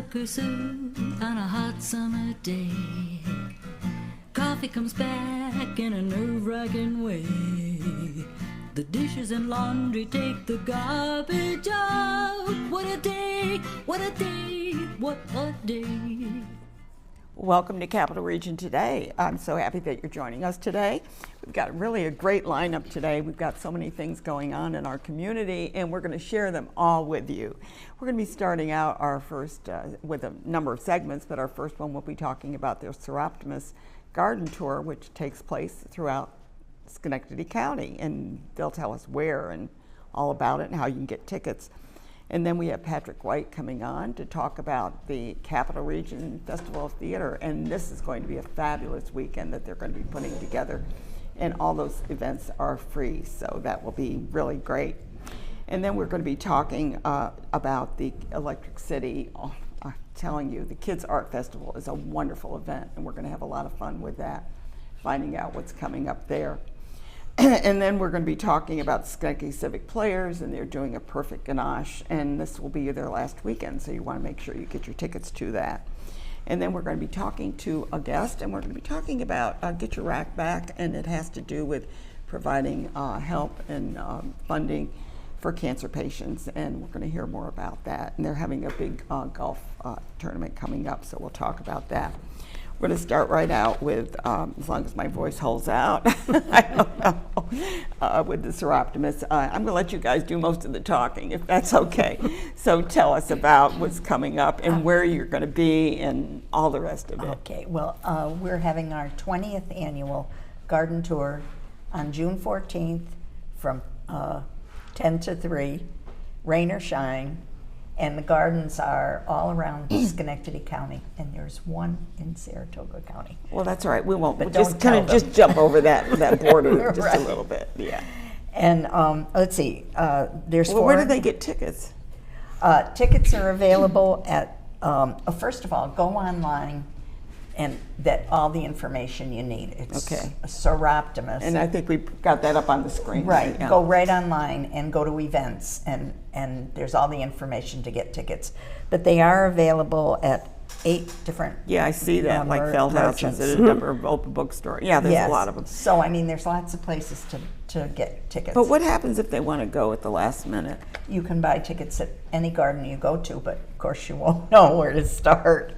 turkey soup on a hot summer day. Coffee comes back in a nerve-wracking way. The dishes and laundry take the garbage out. What a day, what a day, what a day. Welcome to Capital Region Today. I'm so happy that you're joining us today. We've got really a great lineup today. We've got so many things going on in our community, and we're going to share them all with you. We're going to be starting out our first with a number of segments, but our first one will be talking about the Soroptimist Garden Tour, which takes place throughout Schenectady County, and they'll tell us where and all about it and how you can get tickets. And then we have Patrick White coming on to talk about the Capital Region Festival of Theater, and this is going to be a fabulous weekend that they're going to be putting together, and all those events are free, so that will be really great. And then we're going to be talking about the Electric City. Oh, I'm telling you, the Kids Art Festival is a wonderful event, and we're going to have a lot of fun with that, finding out what's coming up there. And then we're going to be talking about Schenectady Civic Players, and they're doing a perfect ganache, and this will be their last weekend, so you want to make sure you get your tickets to that. And then we're going to be talking to a guest, and we're going to be talking about Get Your Rack Back, and it has to do with providing help and funding for cancer patients, and we're going to hear more about that. And they're having a big golf tournament coming up, so we'll talk about that. We're going to start right out with, as long as my voice holds out, I don't know, with the Soroptimist. I'm going to let you guys do most of the talking, if that's okay. So tell us about what's coming up and where you're going to be and all the rest of it. Okay, well, we're having our 20th annual garden tour on June 14th from 10 to 3, rain or shine. And the gardens are all around Schenectady County, and there's one in Saratoga County. Well, that's all right. We won't. But We'll just kind of just jump over that border just Right. a little bit. Yeah. And let's see, there's Well, four. where do they get tickets? Tickets are available at, first of all, go online and that all the information you need. It's Okay. Soroptimist. And I think we got that up on the screen. Right, Yeah. go right online and go to events, and there's all the information to get tickets. But they are available at 8 different Yeah, I see that, like Feldhausen's merchants. at a number of open bookstore. Yeah, there's Yes. a lot of them. So, I mean, there's lots of places to get tickets. But what happens if they want to go at the last minute? You can buy tickets at any garden you go to, but of course you won't know where to start.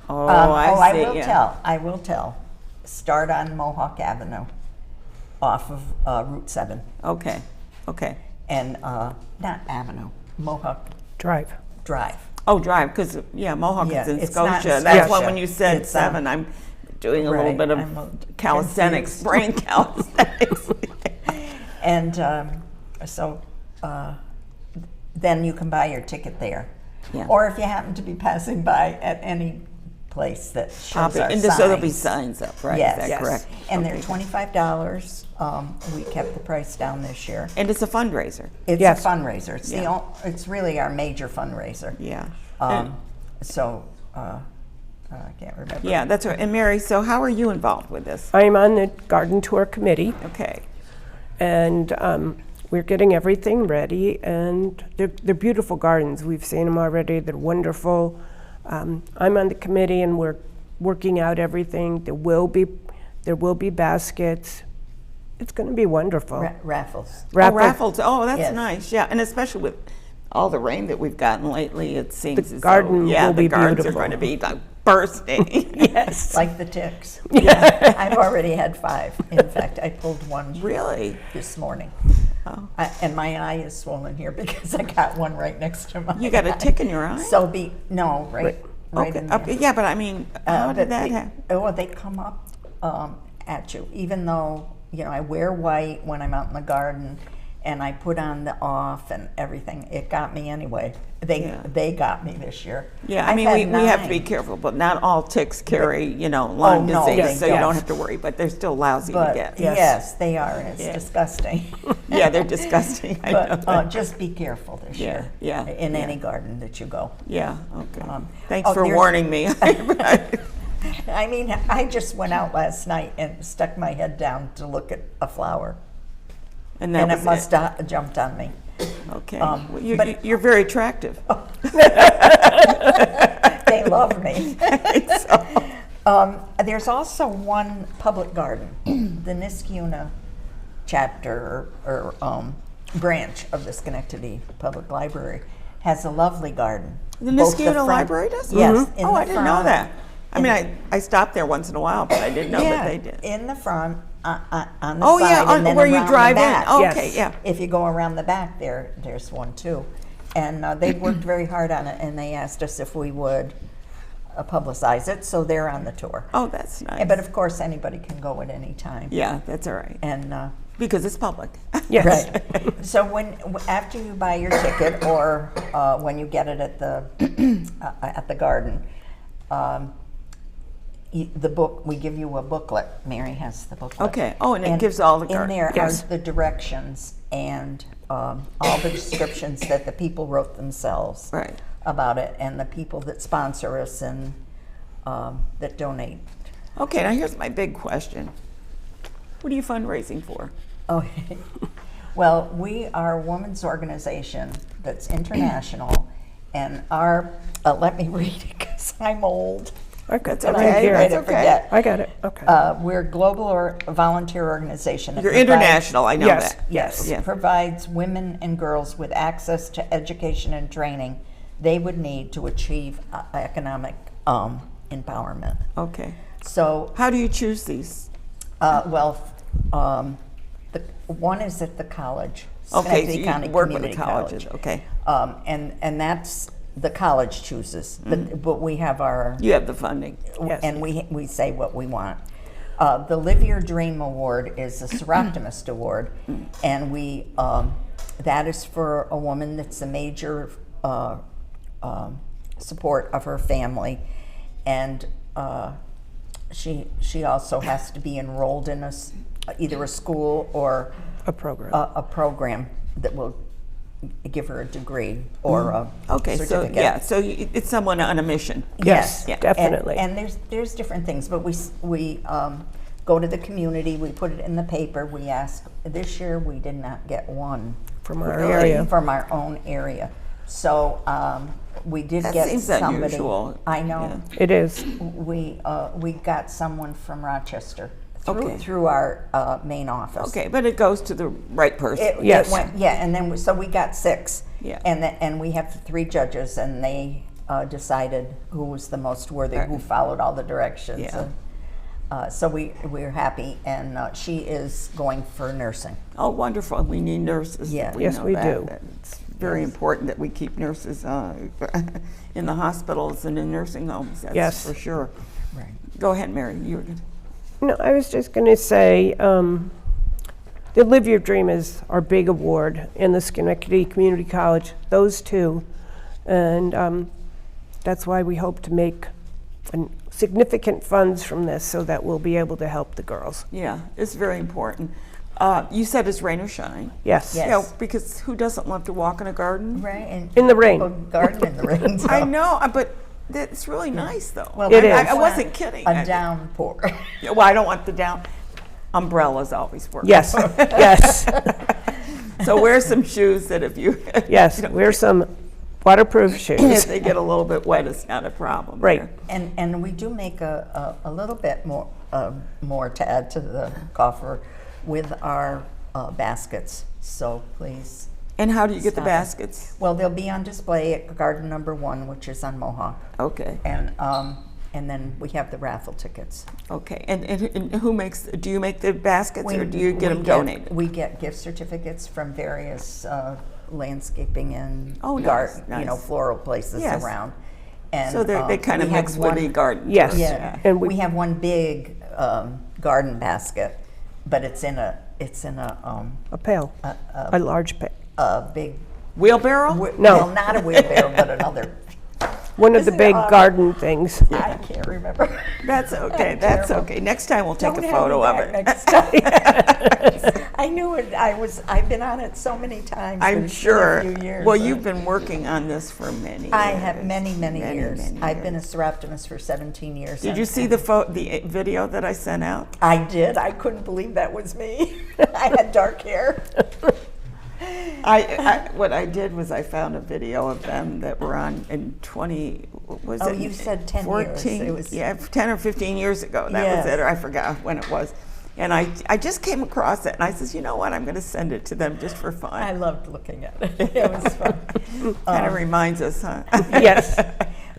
Oh, I see. I will tell. Start on Mohawk Avenue off of Route 7. Okay, okay. And not Avenue, Mohawk Drive. Drive. Oh, Drive, because, Mohawk Yeah, is in it's not in Scotia. That's why Scotia. when you said It's, 7, I'm doing a little right, bit of I'm calisthenics, brain calisthenics. And so then you can buy your ticket there. Yeah. Or if you happen to be passing by at any place that shows our And signs. so there'll be signs up, right? Yes. Is that correct? And Okay. they're $25. We kept the price down this year. And it's a fundraiser. It's Yes. a fundraiser. It's Yeah. it's really our major fundraiser. Yeah. So I can't remember. Yeah, that's right. And Mary, so how are you involved with this? I'm on the garden tour committee, Okay. and we're getting everything ready, and they're beautiful gardens. We've seen them already. They're wonderful. I'm on the committee, and we're working out everything. There will be baskets. It's going to be wonderful. Raffles. Oh, raffles. Oh, that's Yes. nice. Yeah, and especially with all the rain that we've gotten lately, it seems The as garden though, will the be gardens beautiful. are going to be like bursting. Yes. Like the ticks. Yeah. I've already had 5. In fact, I pulled one Really? this morning. Oh. And my eye is swollen here because I got one right next to my You got a eye. tick in your eye? So right Okay. in there. Okay. Yeah, but I mean, how But did that happen? They come up at you, even though, I wear white when I'm out in the garden, and I put on the off and everything. It got me anyway. They got me this year. Yeah, I I've mean, had we have to 9. be careful, but not all ticks carry, Lyme no, disease, they so you don't. don't have to worry, but they're still lousy But to get. yes, they are, and it's Yeah. disgusting. Yeah, they're disgusting. I know But that. just be careful this Yeah, year. yeah, In yeah. any garden that you go. Yeah, okay. Um, Thanks for there's- warning me. I mean, I just went out last night and stuck my head down to look at a flower, And and that it must have jumped on me. Okay. but- You're very attractive. Yeah, love me. So, There's also one public garden, the Niskayuna chapter or branch of the Schenectady Public Library has a lovely garden. the Both Niskayuna front- Library does? Yes. in Oh, the I didn't know front- that. I in- mean, I stopped there once in a while, but I didn't know that they did. in the front, on the Oh, side, yeah, and then where you around drive the in. back. Oh, Yes. okay, yeah. If you go around the back, there's one too. And they've worked very hard on it, and they asked us if we would publicize it, so they're on the tour. Oh, that's nice. But of course, anybody can go at any time. Yeah, that's all right. And Because it's public. Yes. right. So after you buy your ticket, or when you get it at the garden, the book, we give you a booklet. Mary has the booklet. Okay. Oh, and it gives all the In garden. there Yes. are the directions and all the descriptions that the people wrote themselves Right. about it, and the people that sponsor us and that donate. Okay, now here's my big question. What are you fundraising for? Okay. Well, we are a women's organization that's international, and our, let me read it because I'm old. Okay, That's and okay, I'm afraid that's to okay. forget. I got it. Okay. We're a global volunteer organization. that You're provides- international, I know Yes. that. Yes, Yeah. provides women and girls with access to education and training they would need to achieve economic empowerment. Okay. So, How do you choose these? the one is at the college, Okay, so Schenectady you County work with Community the colleges, College. okay. And that's, the college chooses, but we have our, You have the funding. Yes. and we say what we want. The Live Your Dream Award is a Seroptimist Award, and we that is for a woman that's a major support of her family, and she also has to be enrolled in either a school or A program. a program that will give her a degree or a Okay, so, certificate. yeah, so it's someone on a mission. Yes, Yeah. definitely. And there's different things, but we go to the community, we put it in the paper, we ask, this year we did not get one From our Really? area. from our own area. So we did That get seems somebody. unusual. I know. It is. We got someone from Rochester Okay. through our main office. Okay, but it goes to the right person. It Yes. went, yeah, and then so we got 6. Yeah. And we have 3 judges, and they decided who was the most worthy, who followed all the directions. Yeah. And, so we're happy, and she is going for nursing. Oh, wonderful. We need nurses. Yeah. We Yes, know we that. do. It's very important that we keep nurses in the hospitals and in nursing homes. That's Yes. for sure. Right. Go ahead, Mary. You were gonna... No, I was just going to say, the Live Your Dream is our big award, and the Schenectady Community College, those two. And that's why we hope to make significant funds from this so that we'll be able to help the girls. Yeah, it's very important. You said it's rain or shine. Yes. Yes. Yeah, because who doesn't love to walk in a garden? Right. And In the rain. people garden in the rain. so- I know, but it's really nice, though. Well, It we is. I want wasn't kidding. A downpour. Yeah, well, I don't want the down. Umbrellas always work. Yes, yes, So wear some shoes that if you yes. Wear some waterproof if shoes. they get a little bit wet, it's not a problem. Right. there. And we do make a little bit more to add to the coffer with our baskets. So please. And how do you get the Stop it. baskets? Well, they'll be on display at garden number 1, which is on Mohawk, Okay. and then we have the raffle tickets. Okay. And who makes? Do you make the baskets or do you get them donated? We get gift certificates from various landscaping and Oh, nice, nice. floral places Yes. around. And So they kind of we have mix with the one- garden. Yes. Yeah, And we we- have one big garden basket, but it's in a A pail, a large pail. big. Wheelbarrow? No. Well, not a wheelbarrow, but another. One of the Isn't it big odd? garden things. I can't remember. That's okay. That's Terrible. okay. Next time we'll take Don't a have photo me of back it. next time. I knew it. I've been on it so many times. I'm It's been sure. A few years. Well, you've been working on this for many years. I have many years. many I've been a years. Seroptimist for 17 years. Did and- you see the video that I sent out? I did. I couldn't believe that was me. I had dark hair. What I did was I found a video of them that were on in 20, was Oh, it? you said 10 years. 14, It was- yeah, 10 or 15 years ago. That was Yes. it, or I forgot when it was. And I just came across it, and I says, you know what, I'm going to send it to them just for I fun. loved looking at it. It was fun. Kind of reminds us, huh? Yes.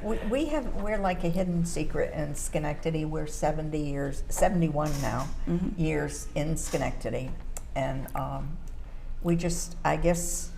We're like a hidden secret in Schenectady. We're 71 now years in Schenectady, and I guess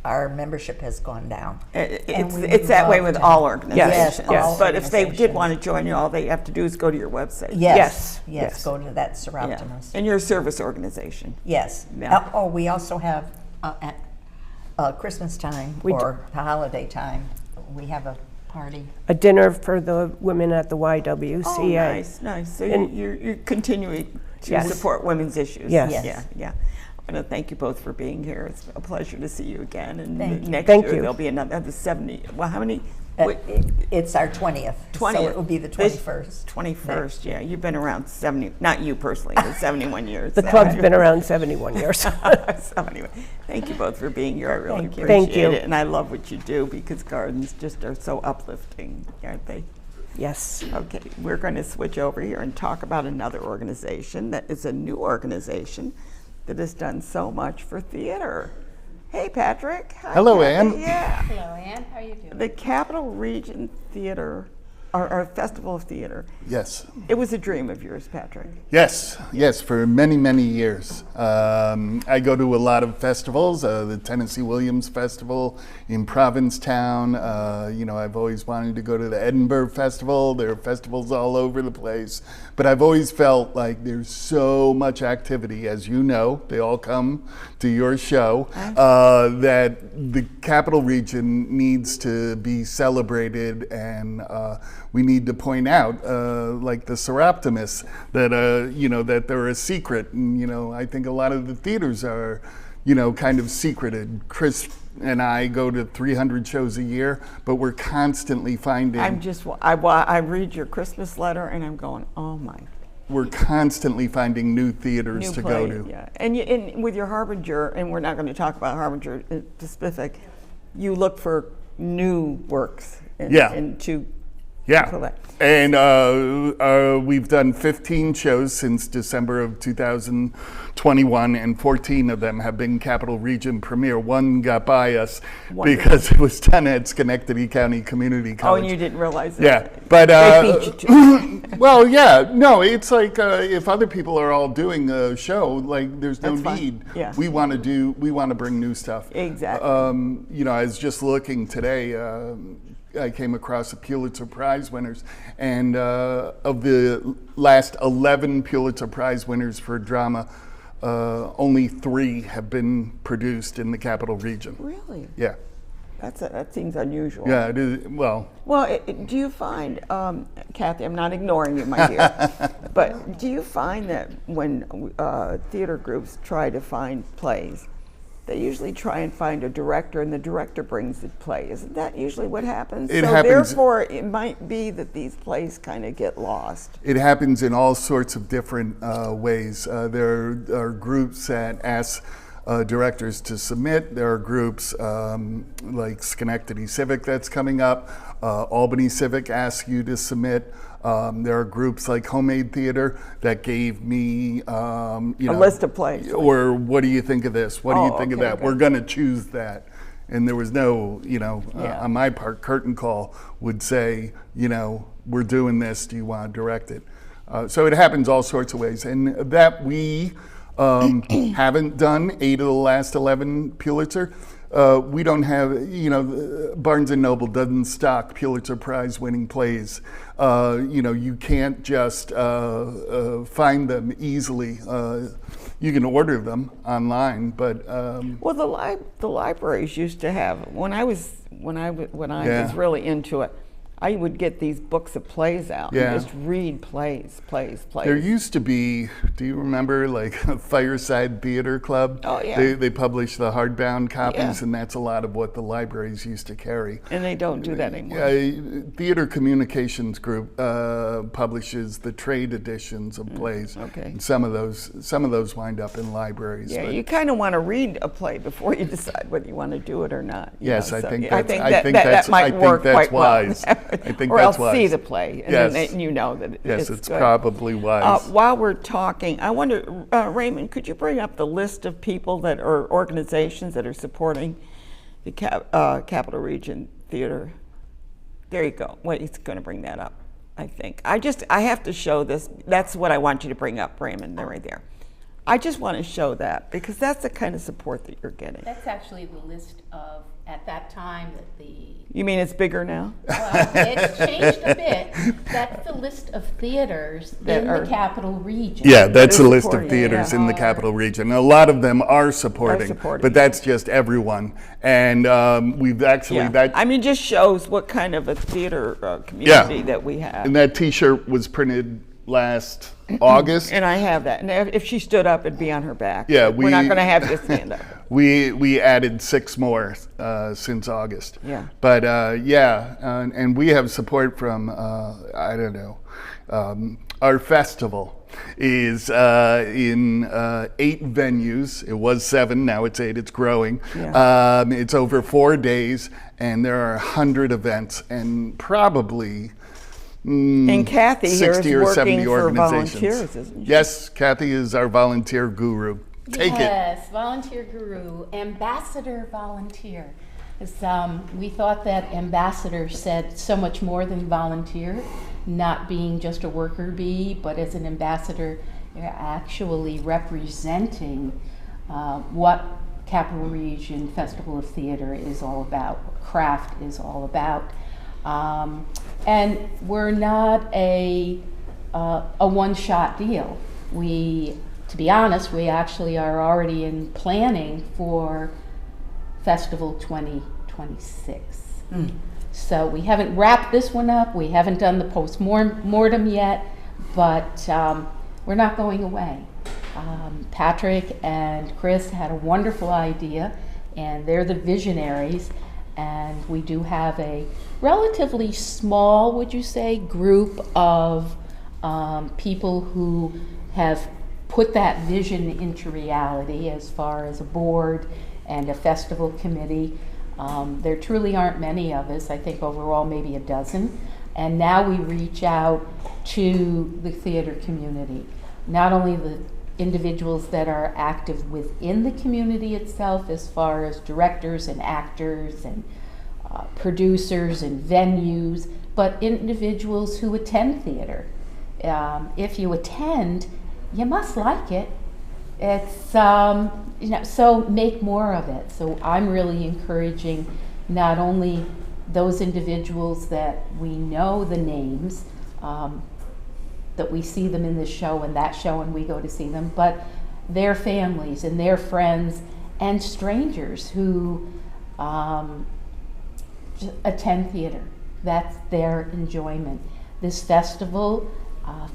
our membership has gone down. And we It's that way love with to- all organizations. Yes, all But if they did organizations. want to join you, all they have to do is go to your website. Yes, Yes, yes, yes. go to that Yeah. Seroptimus. And you're a service organization. Yes. Yeah. Oh, we also have at Christmas time We or the holiday time, we have a party. A dinner for the women at the YWCA. Oh, nice, nice. So And- you're continuing to Yes. support women's issues. Yes. Yes. Yeah, yeah. I want to thank you both for being here. It's a pleasure to see you again. And Thank you. next Thank year you. there'll be another 70. Well, how many? It's our 20th. 20th. So it will be the 21st. 21st, yeah. You've been around 70, not you personally, but 71 years. The club's been around 71 years. So anyway, thank you both for being here. I really Thank you. appreciate Thank you. it. And I love what you do because gardens just are so uplifting, aren't they? Yes. Okay, we're going to switch over here and talk about another organization that is a new organization that has done so much for theater. Hey, Patrick. Hi, Hello, Kathy. Ann. Yeah. Hello, Ann. How are you doing? The Capital Region Theater, or Festival of Theater. Yes, It was a dream of yours, Patrick. yes, for many, many years. I go to a lot of festivals, the Tennessee Williams Festival in Provincetown. I've always wanted to go to the Edinburgh Festival. There are festivals all over the place. But I've always felt like there's so much activity, as you know, they all come to your show, that the Capital Region needs to be celebrated, and we need to point out, like the Seroptimus, that that they're a secret, and I think a lot of the theaters are, kind of secreted. Chris and I go to 300 shows a year, but we're constantly finding. I read your Christmas letter and I'm going, oh my. We're constantly finding new theaters to go to. Yeah, and with your Harbinger, and we're not going to talk about Harbinger specific, you look for new works. Yeah. And to Yeah, collect. and we've done 15 shows since December of 2021, and 14 of them have been Capital Region premiere. One got by us Wonderful. because it was done at Schenectady County Community Oh, College. and you didn't realize that. Yeah, but They beat you to it. well, yeah, no, it's like if other people are all doing a show, like there's no That's fine. need. Yeah. We want to bring new stuff. Exactly. I was just looking today. I came across the Pulitzer Prize winners, and of the last 11 Pulitzer Prize winners for drama, only 3 have been produced in the Capital Region. Really? Yeah, That seems unusual. yeah, it is. Well, Do you find, Kathy, I'm not ignoring you, my dear, but do you find that when theater groups try to find plays, they usually try and find a director, and the director brings the play? Isn't that usually what happens? It so happens. Therefore, it might be that these plays kind of get lost. it happens in all sorts of different ways. There are groups that ask directors to submit. There are groups like Schenectady Civic that's coming up. Albany Civic asks you to submit. There are groups like Homemade Theater that gave me A list of plays. or what do you think of this? What do you think of okay, that? good. We're going to choose that. And there was no, Yeah. on my part, curtain call would say, we're doing this. Do you want to direct it? So it happens all sorts of ways. And that we haven't done 8 of the last 11 Pulitzer. We don't have, Barnes & Noble doesn't stock Pulitzer Prize winning plays. You can't just find them easily. You can order them online, but Well, the libraries used to have, when I was Yeah. really into it, I would get these books of plays out Yeah. and just read plays. There used to be, do you remember, like a Fireside Theater Club? Oh, yeah. They publish the hardbound copies, Yeah. and that's a lot of what the libraries used to carry. And they don't do that anymore. Theater Communications Group publishes the trade editions of plays. okay. And some of those wind up in libraries. Yeah, but you kind of want to read a play before you decide whether you want to do it or not. you Yes, know, I so think I that's- think I that, think that, that's- that might I think work that's quite wise. well. I think or that's else see wise. the play, and Yes. then you know that Yes, it's it's good. probably wise. While we're talking, I wonder, Raymond, could you bring up the list of people that are organizations that are supporting the Capital Region Theater? There you go. Wait, he's going to bring that up, I think. I have to show this. That's what I want you to bring up, Raymond. They're right there. I just want to show that because that's the kind of support that you're getting. That's actually the list of, at that time, that You mean it's bigger now? it's changed a bit. That's the list of theaters That in are- the Capital Region. Yeah, that's They're a list of supporting, theaters yeah. in the Capital Region. A lot of them are supporting, but that's just everyone. And we've actually Yeah. that I mean, just shows what kind of a theater community that we have. and that T-shirt was printed last August. And I have that. And if she stood up, it'd be on her back. Yeah, we're not we- going to have you stand up. We added 6 more since August. Yeah. But and we have support from I don't know. Our festival is in 8 venues. It was 7, now it's 8. It's growing. Yeah. It's over 4 days, and there are 100 events, and probably. And Kathy here is 60 or 70 working for organizations. volunteers, isn't she? Yes, Kathy is our volunteer guru. Take it. Yes, volunteer guru, ambassador volunteer. We thought that ambassador said so much more than volunteer, not being just a worker bee, but as an ambassador, you're actually representing what Capital Region Festival of Theater is all about, what craft is all about. And we're not a one-shot deal. To be honest, we actually are already in planning for Festival 2026. So we haven't wrapped this one up. We haven't done the post-mortem yet, but we're not going away. Patrick and Chris had a wonderful idea, and they're the visionaries. And we do have a relatively small, would you say, group of people who have put that vision into reality as far as a board and a festival committee. There truly aren't many of us, I think overall maybe a dozen. And now we reach out to the theater community, not only the individuals that are active within the community itself as far as directors and actors and producers and venues, but individuals who attend theater. If you attend, you must like it. It's so make more of it. So I'm really encouraging not only those individuals that we know the names, that we see them in this show and that show and we go to see them, but their families and their friends and strangers who attend theater. That's their enjoyment. This festival,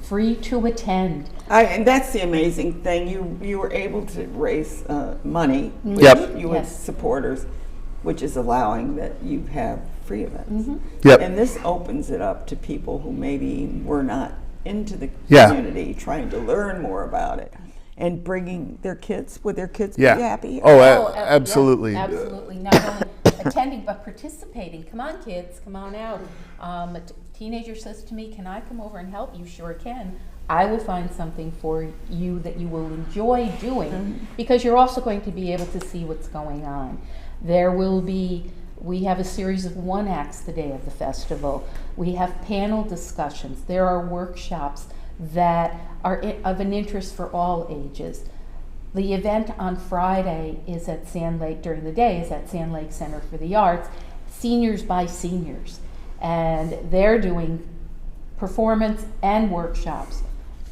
free to attend. And that's the amazing thing. You were able to raise money with Yep. you as Yes. supporters, which is allowing that you have free events. Yep. And this opens it up to people who maybe were not into the Yeah. community, trying to learn more about it, and bringing their kids. Would their kids Yeah. be happy? Oh, Yeah, absolutely. absolutely. Not only attending, but participating. Come on, kids, come on out. A teenager says to me, "Can I come over and help?" You sure can. I will find something for you that you will enjoy doing, because you're also going to be able to see what's going on. We have a series of 1 acts the day of the festival. We have panel discussions. There are workshops that are of an interest for all ages. The event on Friday is at Sand Lake, during the day, is at Sand Lake Center for the Arts, Seniors by Seniors. And they're doing performance and workshops.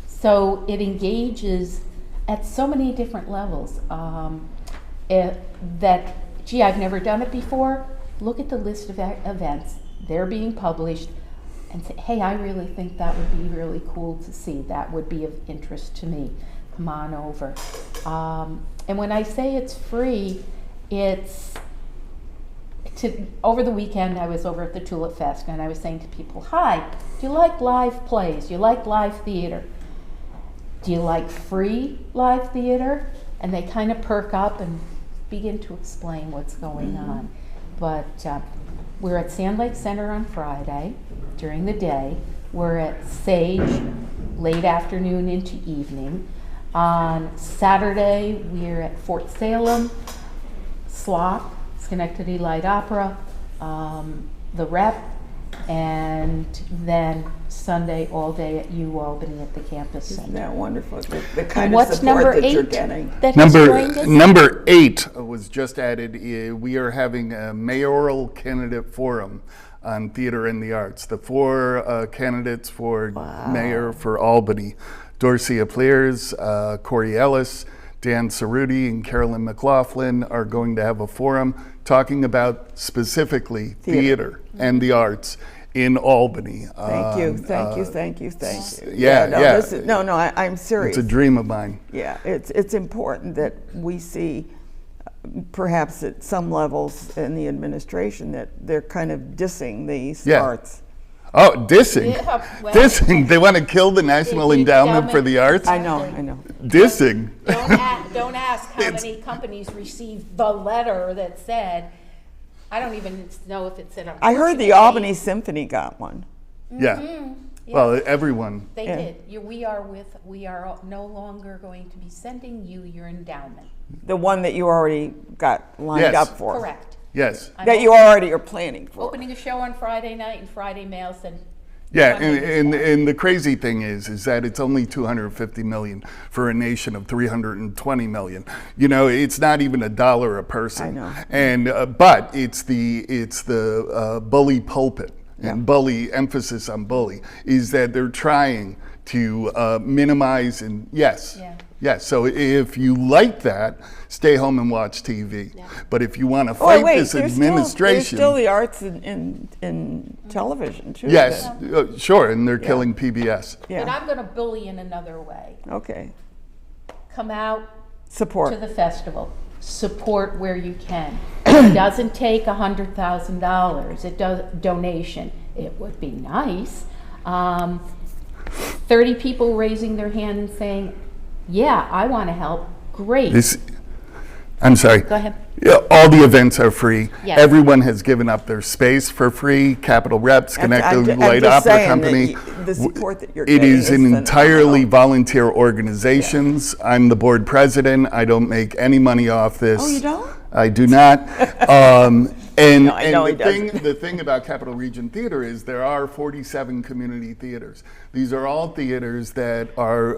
So it engages at so many different levels gee, I've never done it before. Look at the list of events. They're being published. and say, hey, I really think that would be really cool to see. That would be of interest to me. Come on over. And when I say it's free, it's over the weekend I was over at the Tulip Fest and I was saying to people, hi, do you like live plays? Do you like live theater? Do you like free live theater? And they kind of perk up and begin to explain what's going on. But we're at Sand Lake Center on Friday during the day. We're at Sage late afternoon into evening. On Saturday, we're at Fort Salem, SLOC, Schenectady Light Opera, the Rep, and then Sunday all day at UAlbany at the campus Isn't center. that wonderful? The kind And of what's support number that you're 8 getting. that has joined us? Number 8 was just added. We are having a mayoral candidate forum on theater and the arts. The 4 candidates for mayor for Albany, Dorcia Pleers, Corey Ellis, Dan Cerruti, and Carolyn McLaughlin are going to have a forum talking about specifically theater and the arts in Albany. Thank you. Yeah. I'm serious. It's a dream of mine. Yeah, it's important that we see, perhaps at some levels in the administration, that they're kind of dissing these arts. Oh, dissing. Yeah, well, Dissing. They want to kill the National The Endowment for the Arts? I know. Dissing. Don't ask how many companies received the letter that said, I don't even know if it said. I heard the Albany Symphony got one. Yeah. Well, everyone. They did. We are no longer going to be sending you your endowment. The one that you already got lined Yes. up for. Correct. Yes. I'm That you already are planning for. opening a show on Friday night, and Friday mail said. Yeah, funding is and, gone. and the crazy thing is that it's only $250 million for a nation of 320 million. You know, it's not even $1 a person. I know. And but it's the bully pulpit and bully emphasis on bully is that they're trying to minimize and yes. So if you like that, stay home and watch TV. Yeah. But if you want to fight this administration, there's still the arts in television too. yes, sure, and they're killing PBS. Yeah. But I'm going to bully in another way. Okay. Come out Support. to the festival. Support where you can. It doesn't take $100,000. It does donation. It would be nice. 30 people raising their hand and saying, yeah, I want to help. Great. I'm sorry. Go ahead. Yeah, all the events are free. Yes. Everyone has given up their space for free. Capitol Rep, Schenectady I'm Light just Opera saying Company. that the support that you're It getting is an phenomenal. entirely volunteer organizations. I'm the board president. I don't make any money off this. Oh, you don't? I do not. And, I know he the thing about Capital Region Theater is there are 47 community theaters. These are all theaters that are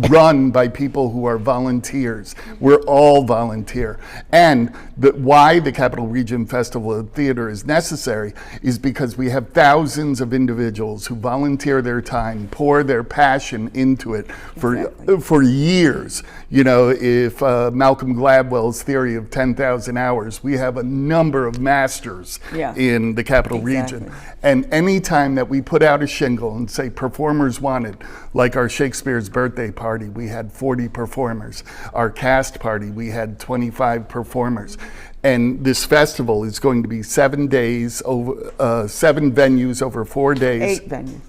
run by people who are volunteers. We're all volunteer. And why the Capital Region Festival of Theater is necessary is because we have thousands of individuals who volunteer their time, pour their passion into it for years. You know, if Malcolm Gladwell's theory of 10,000 hours, we have a number of masters in the Capital Region. And any time that we put out a shingle and say performers wanted, like our Shakespeare's birthday party, we had 40 performers. Our cast party, we had 25 performers. And this festival is going to be 7 days, over 7 venues over 4 days. 8 venues.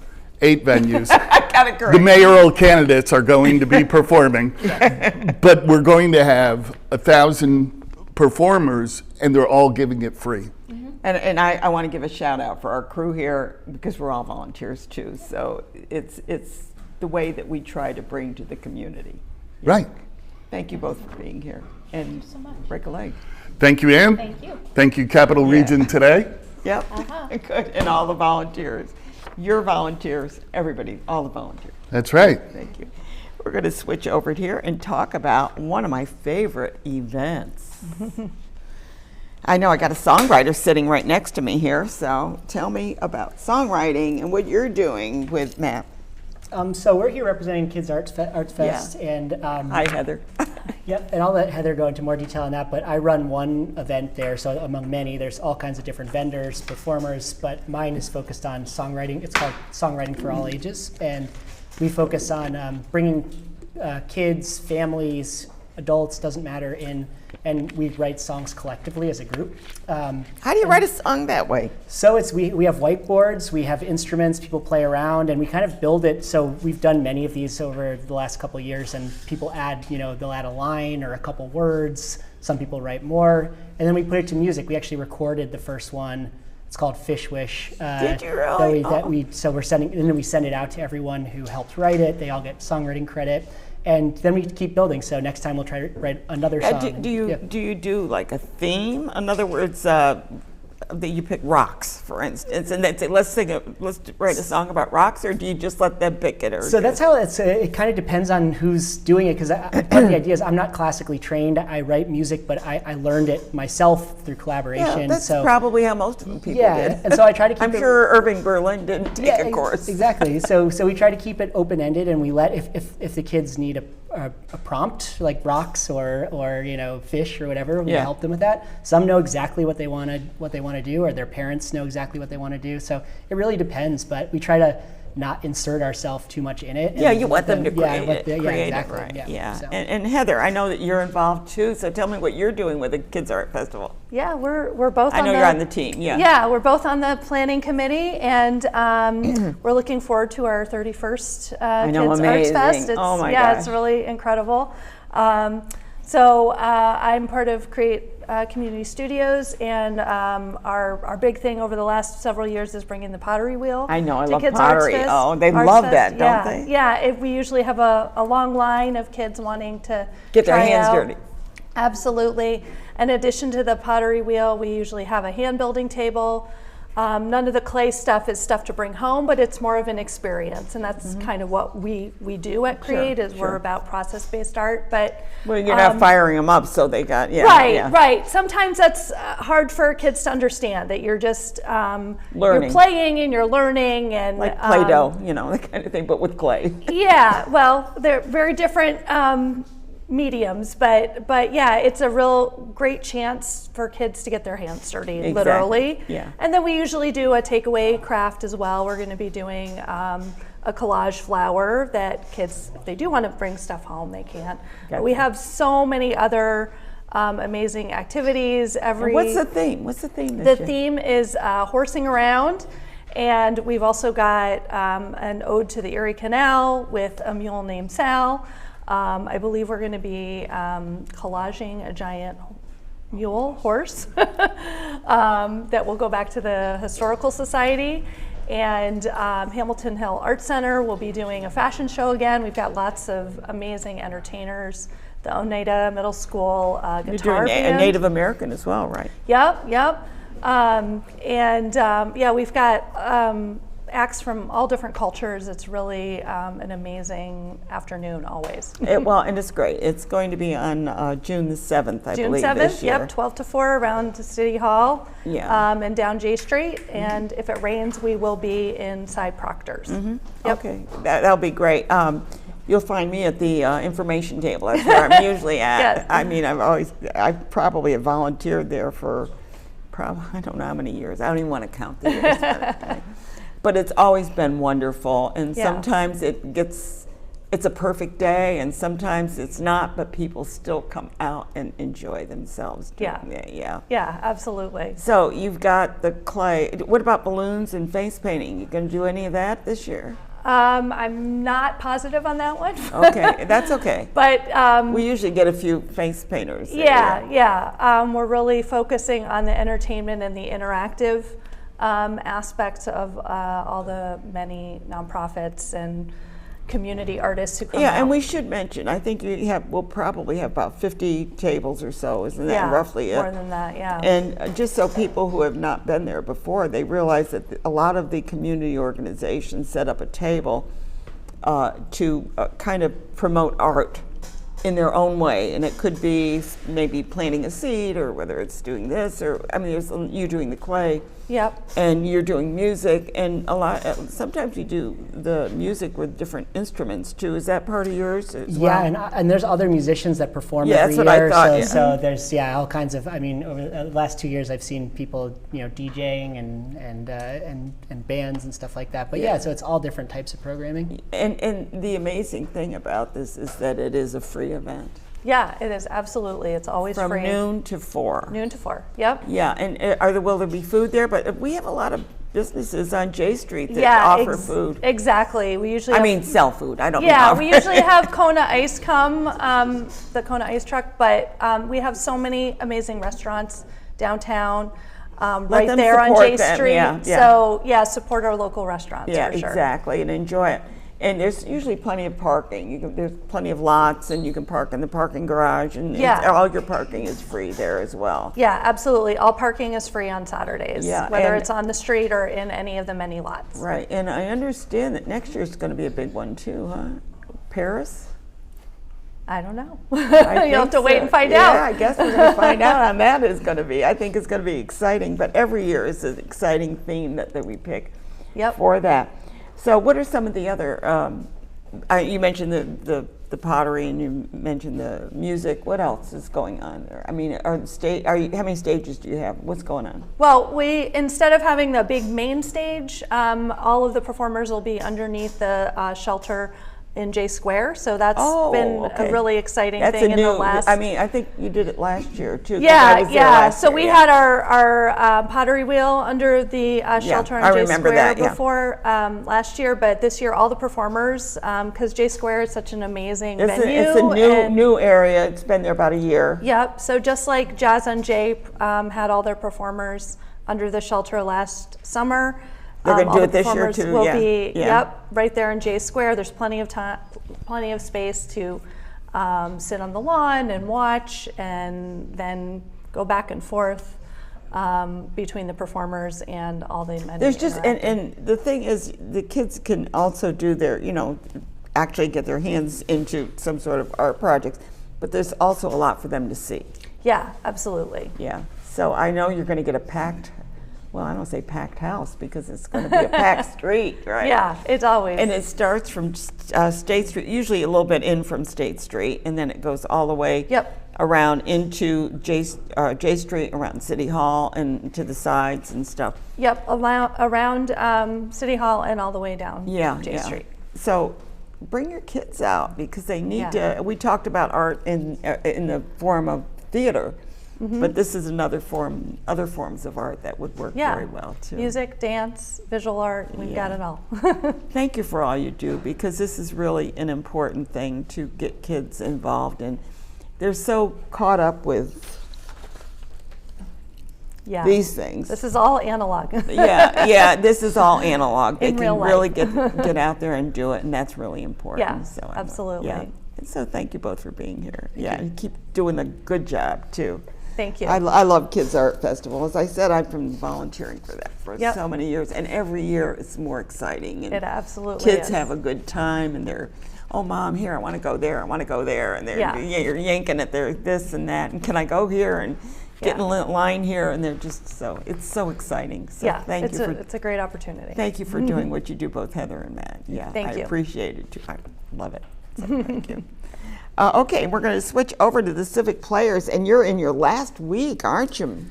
8 venues. I got it correct. The mayoral candidates are going to be performing, but we're going to have 1,000 performers, and they're all giving it free. And I want to give a shout out for our crew here because we're all volunteers too. So it's the way that we try to bring to the community. Right. Thank you both for being here and so much. break a leg. Thank you, Ann. Thank you. Thank you, Capital Region Today. Yep. Good. And all the volunteers. Your volunteers, everybody, all the volunteers. That's right. Thank you. We're going to switch over here and talk about one of my favorite events. I know I got a songwriter sitting right next to me here, so tell me about songwriting and what you're doing with MAP. So we're here representing Kids Arts Fest, and Hi, Heather. Yep, and I'll let Heather go into more detail on that, but I run one event there, so among many, there's all kinds of different vendors, performers, but mine is focused on songwriting. It's called Songwriting for All Ages, and we focus on bringing kids, families, adults, doesn't matter, in, and we write songs collectively as a group. How do you write a song that way? So it's we have whiteboards, we have instruments, people play around, and we kind of build it. So we've done many of these over the last couple of years, and people add, they'll add a line or a couple words. Some people write more, and then we put it to music. We actually recorded the first one. It's called Fish Wish. Did you really? So we're sending, and then we send it out to everyone who helped write it. They all get songwriting credit. And then we keep building. So next time we'll try to write another song. Do you do like a theme? In other words, that you pick rocks, for instance, and then say, let's write a song about rocks, or do you just let them pick it? Or so that's how it kind of depends on who's doing it, because part of the idea is I'm not classically trained. I write music, but I learned it myself through collaboration. Yeah, that's probably how most of them people did. And so I try to keep I'm sure Irving Berlin didn't take a course. Exactly. So we try to keep it open-ended, and we let, if the kids need a prompt, like rocks or fish or whatever, we help them with that. Some know exactly what they want to do, or their parents know exactly what they want to do. So it really depends, but we try to not insert ourselves too much in it. Yeah, you want them to create it. Exactly. Right. Yeah. So. And Heather, I know that you're involved too, so tell me what you're doing with the Kids Art Festival. Yeah, we're both. I know you're on the team. Yeah. Yeah, we're both on the planning committee, and we're looking forward to our 31st Kids Arts Fest. Oh my gosh. It's really incredible. So I'm part of Create Community Studios, and our big thing over the last several years is bringing the pottery wheel. I know, I to love Kids pottery. Arts Fest. Oh, they Arts love Fest. that, don't they? Yeah, we usually have a long line of kids wanting to get their try hands out. dirty. Absolutely. In addition to the pottery wheel, we usually have a hand building table. None of the clay stuff is stuff to bring home, but it's more of an experience, and that's kind of what we do at Create. We're about process-based art. But well, you're not firing them up, so they got right. Sometimes that's hard for kids to understand, that you're just learning. You're playing and you're learning, and like Play-Doh, that kind of thing, but with clay. Yeah, well, they're very different mediums, but yeah, it's a real great chance for kids to get their hands dirty, literally. Yeah. And then we usually do a takeaway craft as well. We're going to be doing a collage flower that kids, if they do want to bring stuff home, they can. But we have so many other amazing activities. And what's the theme? What's the theme this year? The theme is horsing around. And we've also got an ode to the Erie Canal with a mule named Sal. I believe we're going to be collaging a giant mule horse that will go back to the Historical Society. And Hamilton Hill Art Center will be doing a fashion show again. We've got lots of amazing entertainers. The Oneida Middle School guitar You're doing band. a Native American as well, right? Yep. We've got acts from all different cultures. It's really an amazing afternoon always. And it's great. It's going to be on June the 7th, I believe, this year. Yep, 12 to 4 around to City Hall. Yeah. And down J Street. And if it rains, we will be inside Proctor's. Mm-hmm. Yep. Okay, that'll be great. You'll find me at the information table. That's where I'm usually at. Good. I mean, I probably have volunteered there for I don't know how many years. I don't even want to count the years. But it's always been wonderful, and sometimes it's a perfect day, and sometimes it's not, but people still come out and enjoy themselves. Yeah, absolutely. So you've got the clay. What about balloons and face painting? You going to do any of that this year? I'm not positive on that one. Okay, that's okay. But we usually get a few face painters. We're really focusing on the entertainment and the interactive aspects of all the many nonprofits and community artists who come out. And we should mention, I think we'll probably have about 50 tables or so, isn't that roughly it? More than that, yeah. And just so people who have not been there before, they realize that a lot of the community organizations set up a table to kind of promote art in their own way, and it could be maybe planting a seed, or whether it's doing this, or there's you doing the clay. Yep. and you're doing music, and a lot. Sometimes you do the music with different instruments too. Is that part of yours as well? Yeah, and there's other musicians that perform Yeah, every that's what I year. thought, So, yeah. so there's all kinds of. I mean, over the last 2 years, I've seen people DJing and bands and stuff like that. But yeah, so it's all different types of programming. And the amazing thing about this is that it is a free event Yeah, it is absolutely. It's always from free. noon to 4. Noon to 4. Yep. Yeah, and will there be food there? But we have a lot of businesses on J Street that Yeah, offer food. Exactly. We usually I have, mean, sell food. I don't. yeah, mean we offer. usually have Kona Ice come, the Kona Ice truck, but we have so many amazing restaurants downtown, right them there on support J them, Street. yeah. So yeah, support our local restaurants Yeah, for sure. exactly, and enjoy it. And there's usually plenty of parking. There's plenty of lots, and you can park in the parking garage, and Yeah. all your parking is free there as well. Yeah, absolutely. All parking is free on Saturdays, Yeah, whether and- it's on the street or in any of the many lots. Right, and I understand that next year is going to be a big one too, huh? Paris? I don't know. I You'll have think to wait so. and find Yeah, out. I guess we're going to find out on that. Is going to be. I think it's going to be exciting. But every year is an exciting theme that we pick Yep. for that. So, what are some of the other? You mentioned the pottery, and you mentioned the music. What else is going on there? I mean, how many stages do you have? What's going on? Well, instead of having the big main stage, all of the performers will be underneath the shelter in J Square. So that's been okay. a really exciting That's thing a in new. the last. I mean, I think you did it last year too. 'cause I Yeah, was there yeah. last So year, we yeah. had our pottery wheel under the shelter I on J remember Square that, yeah. before last year, but this year all the performers, because J Square is such an amazing It's venue. a and- new area. It's been there about a year. Yep. So just like Jazz on J had all their performers under the shelter last summer. They're gonna all do the it this year performers too, Will yeah, be yeah. yep right there in J Square. There's plenty of time, plenty of space to sit on the lawn and watch, and then go back and forth between the performers and all the many. There's just interacting. and the thing is, the kids can also do their actually get their hands into some sort of art projects, but there's also a lot for them to see. Yeah, absolutely. Yeah. So I know you're going to get a packed. Well, I don't say packed house because it's going to be a packed street, right? Yeah, it's always. And it starts from State Street, usually a little bit in from State Street, and then it goes all the way around into J Street, around City Hall, and to the sides and stuff. Yep, around City Hall and all the way down J Street. So bring your kids out because they need Yeah. to. We talked about art in the form of theater, but this is other forms of art that would work Yeah. very well too. Music, dance, visual art, we've got Yeah. it all. Thank you for all you do because this is really an important thing to get kids involved in. They're so caught up with Yeah. these things. This is all analog. yeah, this is all analog. They In can real life. really get out there and do it, and that's really important. Yeah, so absolutely. Yeah. And so thank you both for being here. You keep doing a good job too. Thank you. I love Kids Art Festival. As I said, I've been volunteering for that for Yep. so many years, and every year it's more exciting. And It absolutely kids is. have a good time, and they're, oh, Mom, here, I want to go there, I want to go there, and they're you're yanking at their this and that, and can I go here and get in a line here, and they're just it's so exciting. So yeah, thank you for it's a great opportunity. thank you for doing what you do, both Heather and Matt. Yeah, Thank I you. appreciate it too. I love it. So thank you. Okay, we're going to switch over to the Civic Players, and you're in your last week, aren't you?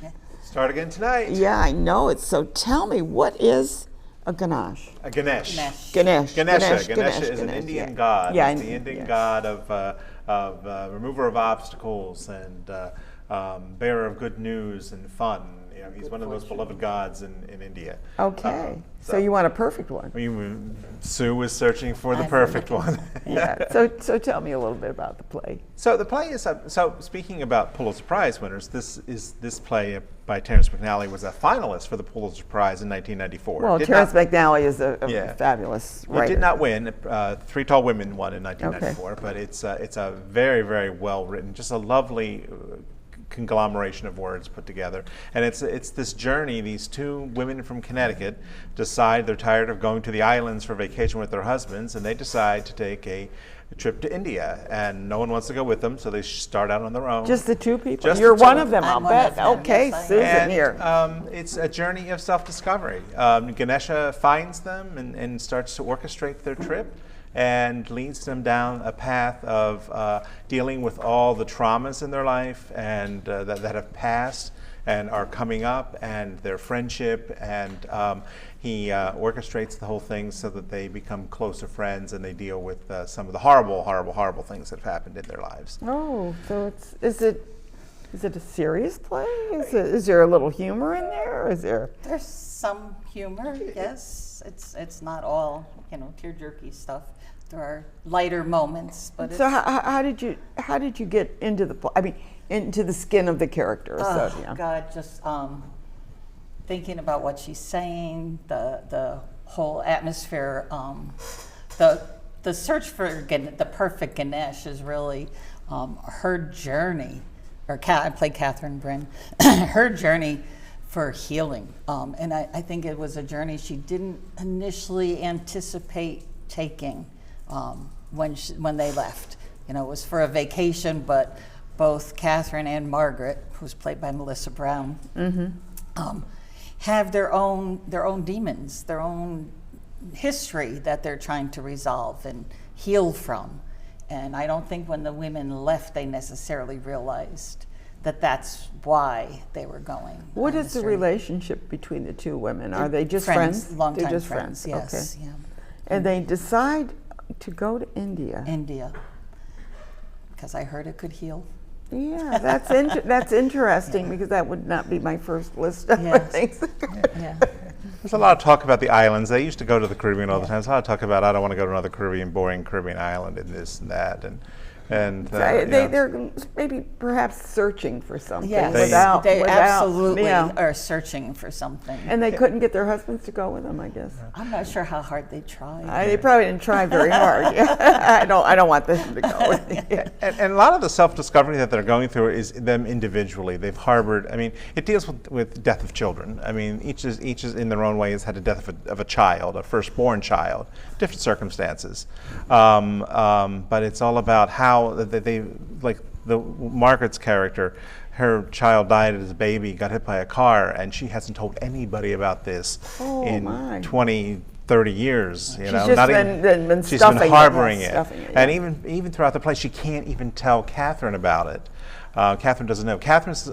Start again tonight. Yeah, I know it. So tell me, what is a Ganesh? A Ganesh. Ganesh. Ganesha is an Indian god. Yeah, It's the Indian god of remover of obstacles and bearer of good news and fun. You know, he's one of the most beloved gods in India. Okay, so you want a perfect one. Sue was searching for the perfect one. Yeah. So tell me a little bit about the play. So the play is so speaking about Pulitzer Prize winners. This play by Terrence McNally was a finalist for the Pulitzer Prize in 1994. Well, Terrence McNally is a fabulous Well, writer. it did not win. Three Tall Women won in 1994, but it's a very, very well written, just a lovely conglomeration of words put together. And it's this journey. These two women from Connecticut decide they're tired of going to the islands for vacation with their husbands, and they decide to take a trip to India, and no one wants to go with them, so they start out on their own. Just the two people? Just You're the two. one of them, I'll I'm one bet. of them, Okay, yes, I am. Susan And here. it's a journey of self-discovery. Ganesha finds them and starts to orchestrate their trip and leads them down a path of dealing with all the traumas in their life and that have passed and are coming up, and their friendship, and he orchestrates the whole thing so that they become closer friends and they deal with some of the horrible things that have happened in their lives. Oh, so is it a serious play? Is there a little humor in there? Or is there? There's some humor, yes. It's not all, tear-jerky stuff. There are lighter moments, but So how did you get into the play? I mean, into the skin of the character? God, just thinking about what she's saying, the whole atmosphere, the search for the perfect Ganesh is really her journey. I played Catherine Bryn. Her journey for healing, and I think it was a journey she didn't initially anticipate taking when they left. It was for a vacation, but both Catherine and Margaret, who's played by Melissa Brown, have their own demons, their own history that they're trying to resolve and heal from. And I don't think when the women left, they necessarily realized that that's why they were going. What on is this the journey. relationship between the two women? Are they just friends? Longtime They're just friends, yes. Okay. Yeah. And they decide to go to India. India, because I heard it could heal. Yeah, that's interesting because that would not be my first list of Yes. things. Yeah. There's a lot of talk about the islands. They used to go to the Caribbean all the time. There's a lot of talk about, I don't want to go to another boring Caribbean island and this and that. They're maybe perhaps searching for something Yes, without. they without, absolutely yeah. are searching for something. And they couldn't get their husbands to go with them, I guess. I'm not sure how hard they tried. They probably didn't try very hard. Yeah. I don't want them to go. And a lot of the self-discovery that they're going through is them individually. They've harbored, it deals with death of children. Each is in their own way has had a death of a child, a firstborn child, different circumstances. But it's all about how they like Margaret's character, her child died as a baby, got hit by a car, and she hasn't told anybody about this in 20, 30 years. She's just been she's stuffing been harboring it. Stuffing it, And even throughout the play, she can't even tell Catherine about it. Catherine doesn't know. Catherine's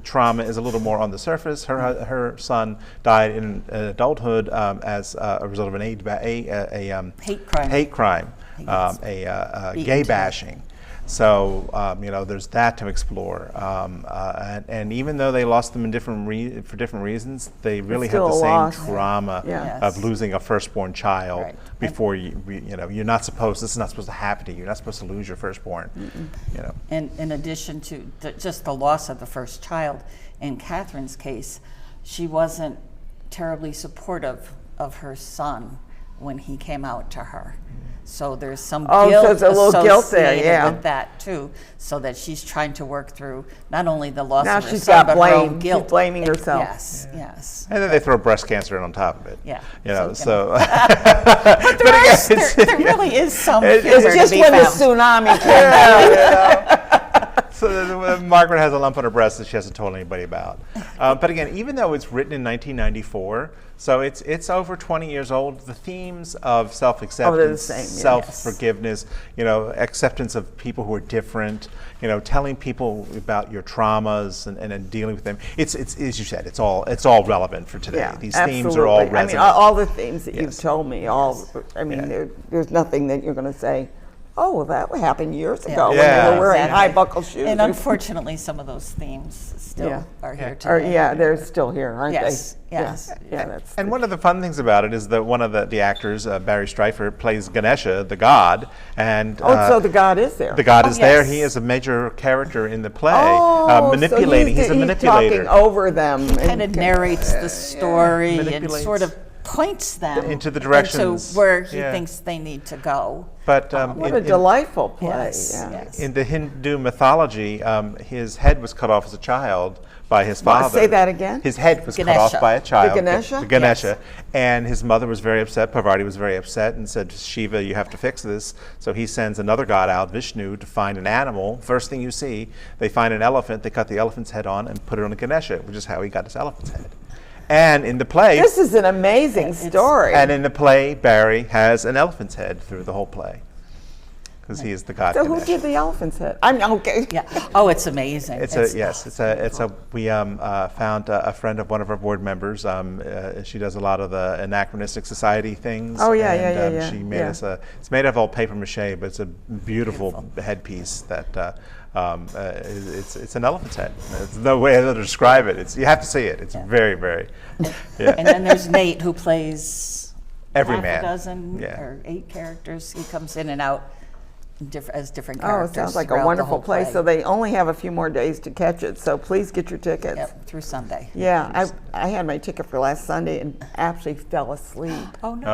trauma is a little more on the surface. Her son died in adulthood as a result of an hate crime, gay bashing. So there's that to explore, and even though they lost them for different reasons, they really have the same trauma of losing a firstborn child. Right. Before you're not supposed. This is not supposed to happen to you. You're not supposed to lose your firstborn. And in addition to just the loss of the first child, in Catherine's case, she wasn't terribly supportive of her son when he came out to her. So there's some guilt so there's a little guilt there, associated with that too, so that she's trying to work through not only the loss Now of her she's son, got but her own blame. guilt. She's blaming herself. Yes. And then they throw breast cancer in on top of it. Yeah. But There really is some humor It's just to be when the found. tsunami came. So Margaret has a lump on her breast that she hasn't told anybody about. But again, even though it's written in 1994, so it's over 20 years old, the themes of self-acceptance, self-forgiveness, acceptance of people who are different, telling people about your traumas and dealing with them. It's as you said, it's all relevant for today. Yeah, These absolutely. themes are all resonant. all the themes that you've told me, there's nothing that you're going to say, oh, well, that happened years ago when they were wearing high-buckle shoes. And unfortunately, some of those themes still are here today. They're still here, aren't they? Yes. And one of the fun things about it is that one of the actors, Barry Streifer, plays Ganesha, the god. And so the god is there. The god is there. He is a major character in the play, manipulating. He's a he's manipulator. Talking over them. Kind of narrates the story and sort of points them Into the directions. into where he Yeah. thinks they need to go. But What a delightful play. Yes, Yeah. yes. in the Hindu mythology, his head was cut off as a child by his father. Say that again? His head was cut Ganesha. off by a child. Ganesha? The Ganesha. And his mother was very upset. Parvati was very upset and said, Shiva, you have to fix this. So he sends another god out, Vishnu, to find an animal. First thing you see, they find an elephant. They cut the elephant's head on and put it on a Ganesha, which is how he got his elephant's head. And in the play, This is an amazing story. and in the play, Barry has an elephant's head through the whole play because he is the god so who Ganesha. did the elephant's head? I'm okay. Yeah. Oh, it's amazing. We found a friend of one of our board members. She does a lot of the anachronistic society things. Oh, yeah, and, yeah. She made Yeah. us it's made of all paper mache, but it's a beautiful headpiece that it's an elephant's head. There's no way to describe it. You have to see it. It's very, very, yeah. And then there's Nate, who plays Every half man. a dozen Yeah. or 8 characters. He comes in and out as different Oh, characters. it sounds like throughout a the wonderful whole play. So they only have a few more days to catch it. So please get your tickets. Yep, through Sunday. Yeah, I had my ticket for last Sunday and actually fell asleep Oh no.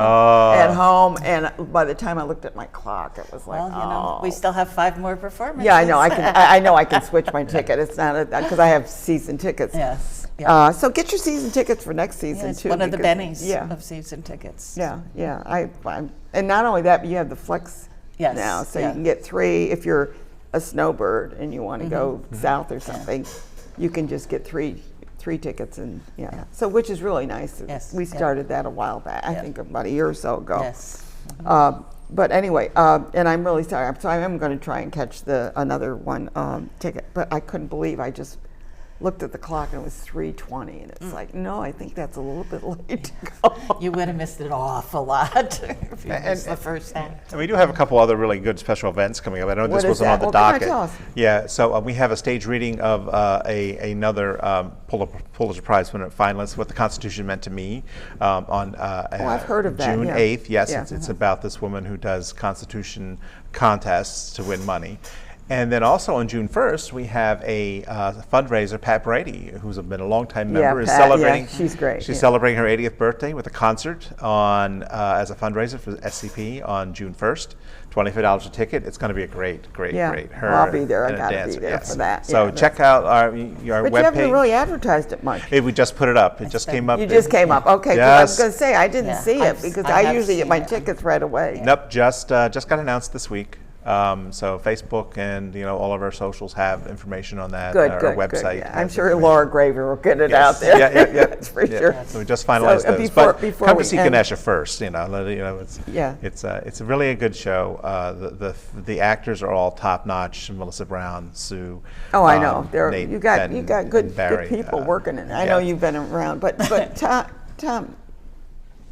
at home. And by the time I looked at my clock, it was like, Well, you know, we still have 5 more performances. Yeah, I know. I know I can switch my ticket. It's not because I have season tickets. Yes. Yeah. So get your season tickets for next season It's too. one of the because- bennies Yeah. of season tickets. Yeah, yeah. And not only that, but you have the flex Yes, now, so yeah. you can get 3 if you're a snowbird and you want to go south or something. You can just get three tickets, and yeah. So which is really nice. Yes, We yeah. started that a while back. I think about a year or so ago. Yes. But anyway, and I'm really sorry. So I am going to try and catch another one ticket, but I couldn't believe I just looked at the clock and it was 3:20, and it's like, no, I think that's a little bit late to go. You would have missed an awful lot if you missed the first act. And we do have a couple other really good special events coming up. I know What this is wasn't that? on the Well, come on, docket. tell us. Yeah, so we have a stage reading of another Pulitzer Prize winner finalist, What the Constitution Meant to Me, on I've heard of that, June yeah. 8th. Yes, Yeah. it's about this woman who does Constitution contests to win money. And then also on June 1st, we have a fundraiser. Pat Brady, who's been a longtime member, is Pat, yeah, celebrating. she's great, She's yeah. celebrating her 80th birthday with a concert on as a fundraiser for SCP on June 1st. $25 a ticket. It's going to be a great. Yeah, Her well, I'll be there. I and a gotta be dancer, there yes. for that. So Yeah, check out our But you webpage. haven't really advertised it much. We just put it up. It just came up. You just came up. Okay, 'cause I was Yes. going to say, I didn't Yeah, see it because I I have usually get seen my it. tickets right away. Nope, just got announced this week. So Facebook and all of our socials have information on that. Good, our good, website. good. Yeah. I'm has sure information. Laura Graver will get it Yes. out there. Yeah. That's for Yeah. sure. So we just finalized So, those. before Come we to see end- Ganesha first. Yeah. It's a really a good show. The actors are all top notch. Melissa Brown, Sue. Oh, I know. Nate, You got and good Barry, people working in it. I yeah. know you've been around, but Tom,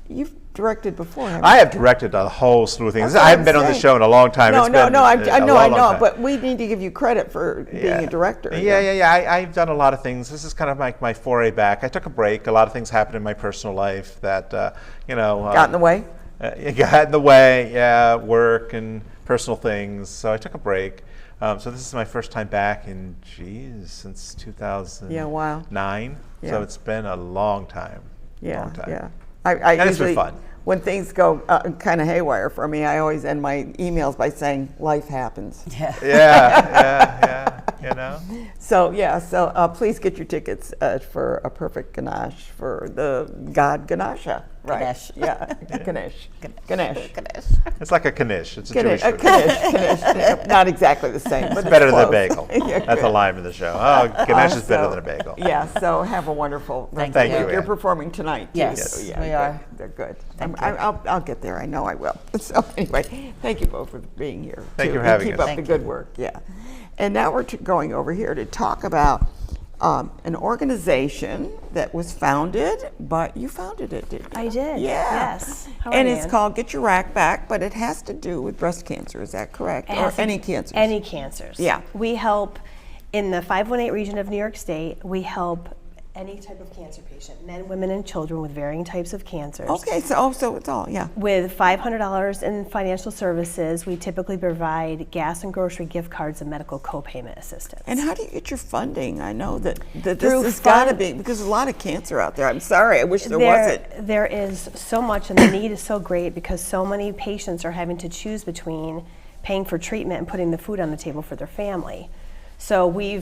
you've directed before, haven't I you? have directed a whole slew of things. That's what I haven't I'm been on this saying. show in a long time. No, It's no, been no. I a know, long I know. time. But we need to give you credit for being a director. Yeah. I've done a lot of things. This is kind of my foray back. I took a break. A lot of things happened in my personal life that Got in the way. It got in the way. Yeah, work and personal things. So I took a break. So this is my first time back in since 2009. Yeah, wow. So Yeah. it's been a long time. Yeah, long time. yeah. I And it's been usually, fun. when things go kind of haywire for me, I always end my emails by saying, life happens. Yeah. So, please get your tickets for A Perfect Ganache for the god Ganesha. Right. Ganesh. Yeah, Ganesh. Ganesh. It's like a knish. It's a Ganesh. Jewish food. Ganesh. Not exactly the same, but It's better it's than a close. bagel. Yeah, That's a good. line in the show. Oh, Ganesh is better So, than a bagel. Yeah, so have a wonderful rest Thank of the you, week. You're Ann. performing tonight, too. Yes, so, we good. are. They're good. Thank you. I'll get there. I know I will. So anyway, thank you both for being here. Thank too. you for having Keep us. up Thank the you. good work. Yeah. And now we're going over here to talk about an organization that was founded, but you founded it, didn't you? I did, Yeah. yes. How And are it's you? called Get Your Rack Back, but it has to do with breast cancer. Is that correct? It Or has to- any cancers? Any cancers. Yeah. We help in the 518 region of New York State. We help any type of cancer patient, men, women, and children with varying types of cancers. Okay, so it's all, yeah. With $500 in financial services, we typically provide gas and grocery gift cards and medical co-payment assistance. And how do you get your funding? I know that this Through has got to be, because there's a lot of cancer out there. I'm sorry, I wish there wasn't. There is so much, and the need is so great because so many patients are having to choose between paying for treatment and putting the food on the table for their family. So we're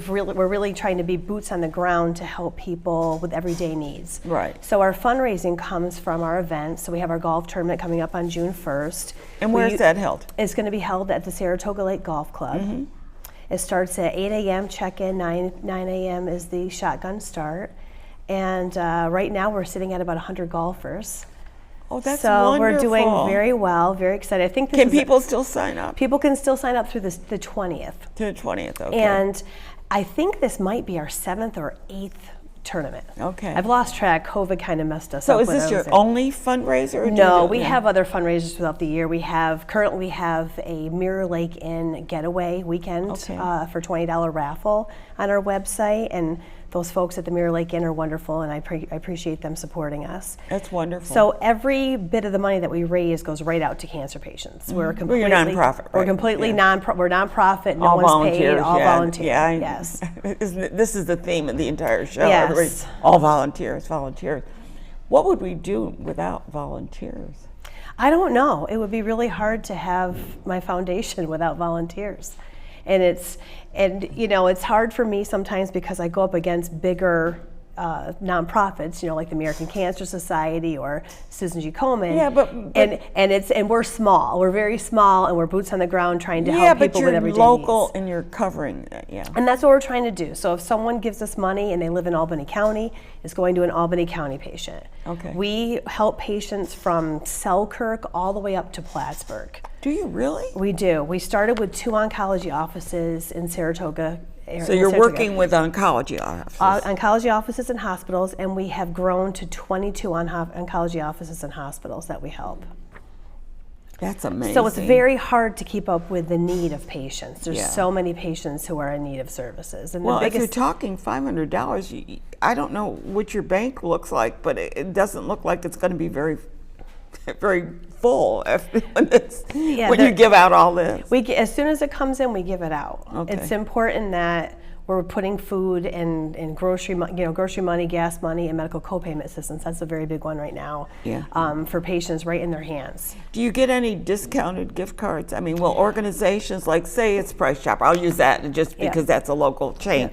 really trying to be boots on the ground to help people with everyday needs. Right. So our fundraising comes from our events. So we have our golf tournament coming up on June 1st. And where is that held? It's going to be held at the Saratoga Lake Golf Club. It starts at 8 a.m. check-in, 9 a.m. is the shotgun start. And right now we're sitting at about 100 golfers. Oh, that's so wonderful. we're doing very well, very excited. I think this Can people still sign up? People can still sign up through the 20th. To the 20th, okay. And I think this might be our 7th or 8th tournament. Okay. I've lost track. COVID kind of messed us up. So is with this your everything. only fundraiser? Or No, we have other fundraisers throughout the year. Currently we have a Mirror Lake Inn getaway weekend for $20 raffle on our website, and those folks at the Mirror Lake Inn are wonderful, and I appreciate them supporting us. That's wonderful. So every bit of the money that we raise goes right out to cancer patients. We're completely you're nonprofit, right? We're completely Yeah. we're nonprofit. No all one's volunteers, paid. All yeah. volunteer. Yeah, Yes. This is the theme of the entire show. Yes. Everybody- all volunteers. What would we do without volunteers? I don't know. It would be really hard to have my foundation without volunteers. And it's hard for me sometimes because I go up against bigger nonprofits, like the American Cancer Society or Susan G. Komen. Yeah, but and we're small. We're very small, and we're boots on the ground trying to help people with everyday needs. Yeah, but you're local needs. and you're covering that, yeah. And that's what we're trying to do. So if someone gives us money and they live in Albany County, it's going to an Albany County patient. Okay. We help patients from Selkirk all the way up to Plattsburgh. Do you really? We do. We started with 2 oncology offices in Saratoga. So you're working with oncology offices? Oncology offices and hospitals, and we have grown to 22 oncology offices and hospitals that we help. That's amazing. So it's very hard to keep up with the need of patients. There's Yeah. so many patients who are in need of services. And Well, the if you're biggest, talking $500, I don't know what your bank looks like, but it doesn't look like it's going to be very, very full when you give out all this. as soon as it comes in, we give it out. Okay. It's important that we're putting food and grocery money, gas money, and medical co-payment assistance. That's a very big one right now. Yeah. For patients right in their hands. Do you get any discounted gift cards? I mean, will organizations like, say it's Price Chopper, I'll use that just because that's a local chain.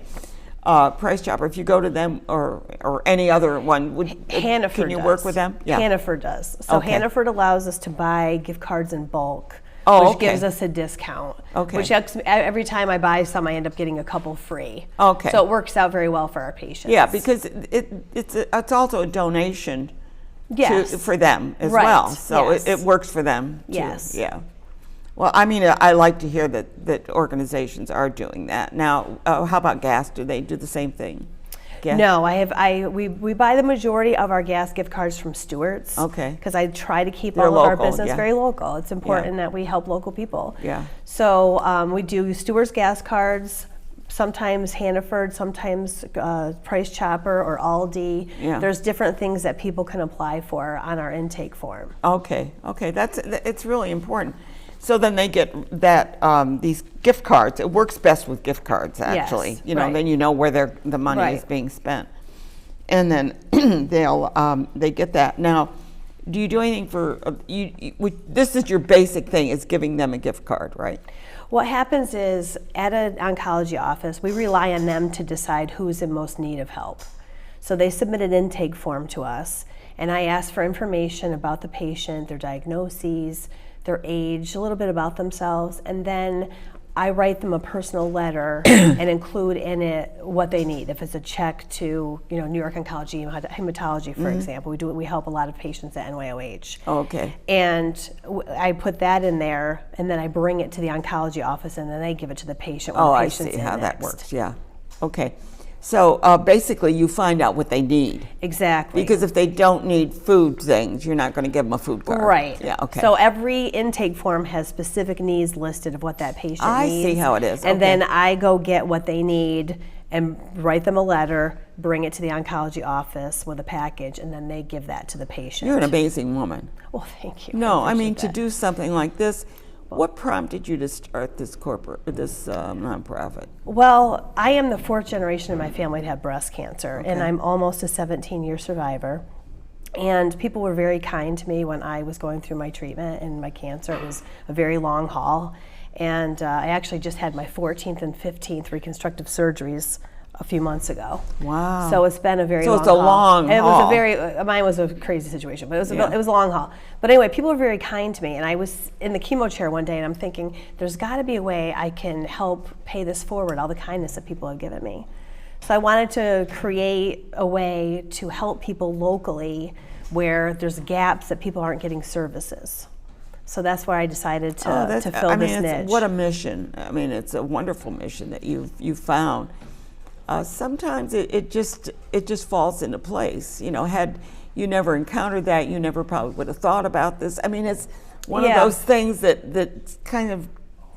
Price Chopper, if you go to them or any other one, Hannaford can you does. work with them? Yeah. Hannaford does. So Okay. Hannaford allows us to buy gift cards in bulk, Oh, which okay. gives us a discount. Okay. Which every time I buy some, I end up getting a couple free. Okay. So it works out very well for our patients. Yeah, because it's also a donation Yes. for them as Right, well. So yes. it works for them too. Yes. Yeah. Well, I mean, I like to hear that organizations are doing that. Now, how about gas? Do they do the same thing? Gas? No, we buy the majority of our gas gift cards from Stewart's. Okay. Because I try to keep They're all of our local, business yeah. very local. It's important that we help local people. Yeah. So we do Stewart's gas cards, sometimes Hannaford, sometimes Price Chopper or Aldi. Yeah. There's different things that people can apply for on our intake form. Okay. It's really important. So then they get that these gift cards. It works best with gift cards, actually. Yes, right. Then you know where the money is Right. being spent, and then they get that. Now, do you do anything for this? Is your basic thing? Is giving them a gift card, right? What happens is at an oncology office, we rely on them to decide who's in most need of help. So they submit an intake form to us, and I ask for information about the patient, their diagnoses, their age, a little bit about themselves, and then I write them a personal letter and include in it what they need. If it's a check to, New York Oncology Hematology, for example, we help a lot of patients at NYOH. Okay. And I put that in there, and then I bring it to the oncology office, and then they give it to the patient. When Oh, the I patient's see in how that next. works. Yeah. Okay. So basically, you find out what they need. Exactly. Because if they don't need food things, you're not going to give them a food card. Right. Yeah, okay. So every intake form has specific needs listed of what that patient I needs. see how it is. And Okay. then I go get what they need and write them a letter, bring it to the oncology office with a package, and then they give that to the patient. You're an amazing woman. Well, thank you. No, I mean, appreciate to that. do something like this, what prompted you to start this nonprofit? Well, I am the fourth generation in my family to have breast cancer, and I'm almost a 17-year survivor. And people were very kind to me when I was going through my treatment and my cancer. It was a very long haul. And I actually just had my 14th and 15th reconstructive surgeries a few months ago. Wow. So it's been a very So long it's a haul. long It was haul. a very, mine was a crazy situation, but it was, Yeah. it was a long haul. But anyway, people were very kind to me, and I was in the chemo chair one day, and I'm thinking, there's got to be a way I can help pay this forward, all the kindness that people have given me. So I wanted to create a way to help people locally where there's gaps that people aren't getting services. So that's where I decided to fill this niche. What a mission. I mean, it's a wonderful mission that you've found. Sometimes it just falls into place. You know, had you never encountered that, you never probably would have thought about this. I mean, it's one of those things that kind of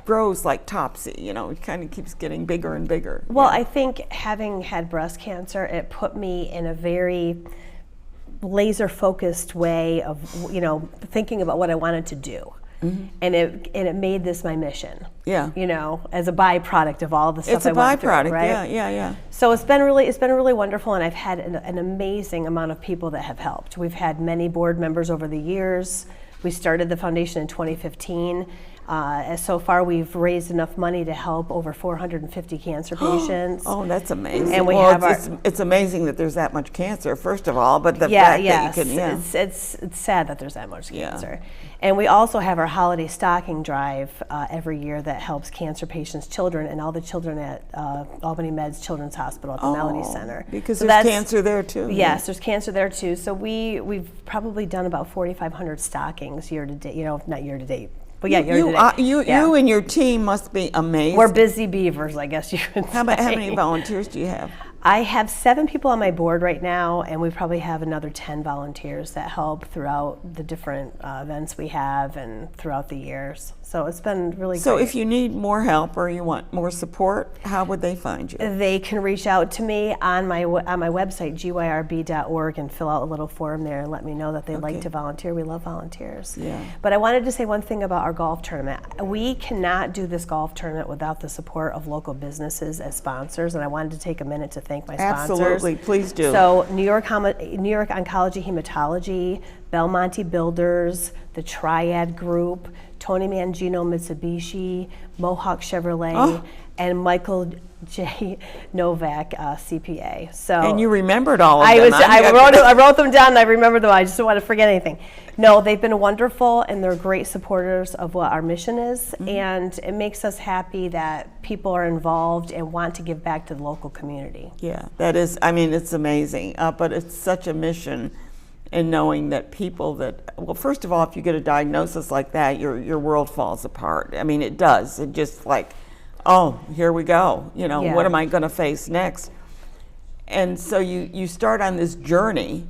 grows like topsy. You know, it kind of keeps getting bigger and bigger. Well, I think having had breast cancer, it put me in a very laser-focused way of, you know, thinking about what I wanted to do. Mm-hmm. And it made this my mission. Yeah. You know, as a byproduct of all the stuff It's a I went through, byproduct. right? Yeah. So it's been really wonderful, and I've had an amazing amount of people that have helped. We've had many board members over the years. We started the foundation in 2015. So far, we've raised enough money to help over 450 cancer patients. Oh, that's amazing. And it's amazing that there's that much cancer, first of all, but the fact that you can, it's sad that there's that much cancer. And we also have our holiday stocking drive every year that helps cancer patients' children and all the children at Albany Meds Children's Hospital at the Melody Center. Because So there's cancer there too. Yes, there's cancer there too. So we've probably done about 4,500 stockings year to date. You know, not year to date. But yeah, you and your team must be amazing. We're busy beavers, I guess you could say. How many volunteers do you have? I have 7 people on my board right now, and we probably have another 10 volunteers that help throughout the different events we have and throughout the years. So it's been really great. So if you need more help or you want more support, how would they find you? They can reach out to me on my website, gyrb.org, and fill out a little form there and let me know that they'd like to volunteer. We love volunteers. Yeah. But I wanted to say one thing about our golf tournament. We cannot do this golf tournament without the support of local businesses as sponsors, and I wanted to take a minute to thank my sponsors. Absolutely, please do. So New York Oncology Hematology, Belmonte Builders, the Triad Group, Tony Mangino Mitsubishi, Mohawk Chevrolet, and Michael J. Novak CPA. So and you remembered all of them. I wrote them down and I remembered them. I just don't want to forget anything. No, they've been wonderful and they're great supporters of what our mission is, and it makes us happy that people are involved and want to give back to the local community. Yeah, that is, I mean, it's amazing, but it's such a mission. And knowing that people that, well, first of all, if you get a diagnosis like that, your world falls apart. I mean, it does. It just like, oh, here we go. You know, what am I going to face next? And so you start on this journey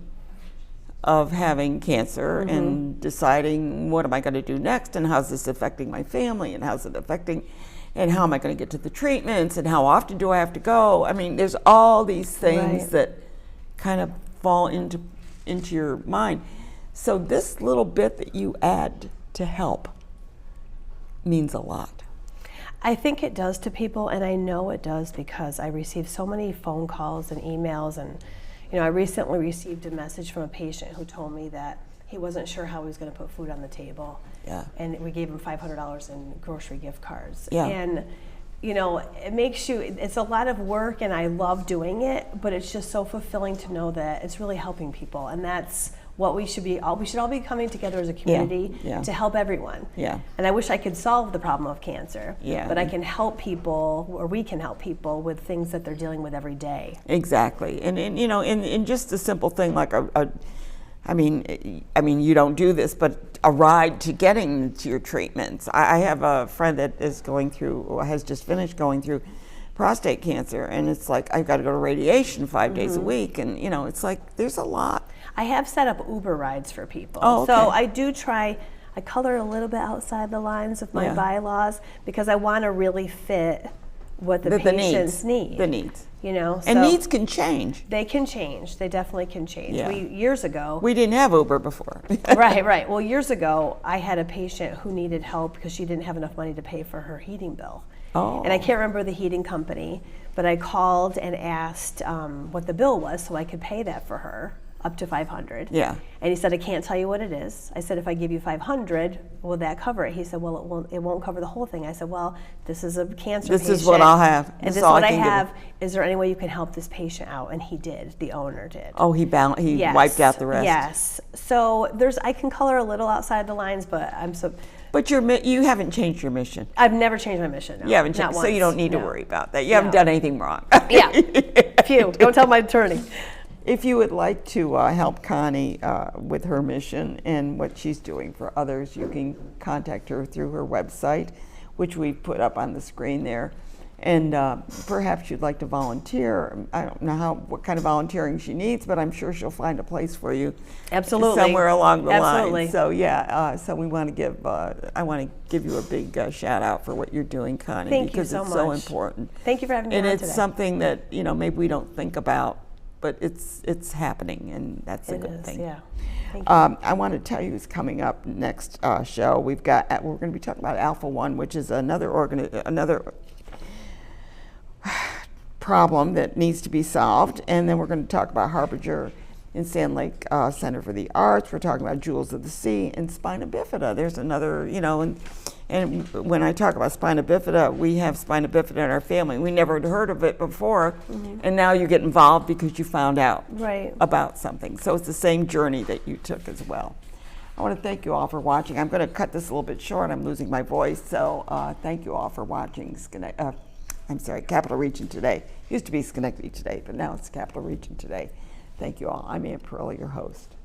of having cancer and deciding what am I going to do next, and how's this affecting my family, and how's it affecting, and how am I going to get to the treatments, and how often do I have to go? I mean, there's all these things that kind of fall into your mind. So this little bit that you add to help means a lot. I think it does to people, and I know it does because I receive so many phone calls and emails, and I recently received a message from a patient who told me that he wasn't sure how he was going to put food on the table. Yeah. And we gave him $500 in grocery gift cards. Yeah. And it makes you, it's a lot of work and I love doing it, but it's just so fulfilling to know that it's really helping people. And that's what we should all be coming together as a community to help everyone. Yeah. And I wish I could solve the problem of cancer, Yeah. but I can help people, or we can help people with things that they're dealing with every day. Exactly. And in just a simple thing like I mean, you don't do this, but a ride to getting to your treatments. I have a friend that is has just finished going through prostate cancer, and it's like I've got to go to radiation 5 days a week, and you know, it's like there's a lot. I have set up Uber rides for people. Oh, okay. So I do try, I color a little bit outside the lines of my bylaws because I want to really fit what the patients need. The needs. You know, And so needs can change. they can change. They definitely can change. Yeah. Years ago, We didn't have Uber before. right. Well, years ago, I had a patient who needed help because she didn't have enough money to pay for her heating bill. Oh. And I can't remember the heating company, but I called and asked what the bill was so I could pay that for her, up to $500. Yeah. And he said, I can't tell you what it is. I said, if I give you $500, will that cover it? He said, well, it won't cover the whole thing. I said, well, this is a cancer patient. This is what I'll have. And This this is is all what I I can give have. him. Is there any way you can help this patient out? And he did. The owner did. Oh, he Yes. wiped out the rest. Yes. So I can color a little outside the lines, but But you haven't changed your mission. I've never changed my mission. No, You haven't not changed, so you once. don't need to No. worry about that. You haven't done anything wrong. Yeah. Phew. Don't tell my attorney. If you would like to help Connie with her mission and what she's doing for others, you can contact her through her website, which we've put up on the screen there. And perhaps you'd like to volunteer. I don't know what kind of volunteering she needs, but I'm sure she'll find a place for you. Absolutely. Somewhere along the Absolutely. line. So yeah, so we want to give. I want to give you a big shout out for what you're doing, Connie, Thank you because so it's so much. important. Thank you for having me And on it's today. something that maybe we don't think about, but it's happening, and that's a It good is, thing. yeah. Thank you. I want to tell you who's coming up next show. We're going to be talking about Alpha One, which is another problem that needs to be solved, and then we're going to talk about Harbinger and Sand Lake Center for the Arts. We're talking about Jewels of the Sea and Spina Bifida. There's another, and when I talk about Spina Bifida, we have Spina Bifida in our family. We never had heard of it before, and now you get involved because you found out Right. about something. So it's the same journey that you took as well. I want to thank you all for watching. I'm going to cut this a little bit short. I'm losing my voice, so thank you all for watching Capital Region Today. Used to be Schenectady Today, but now it's Capital Region Today. Thank you all. I'm Ann Pearl, your host.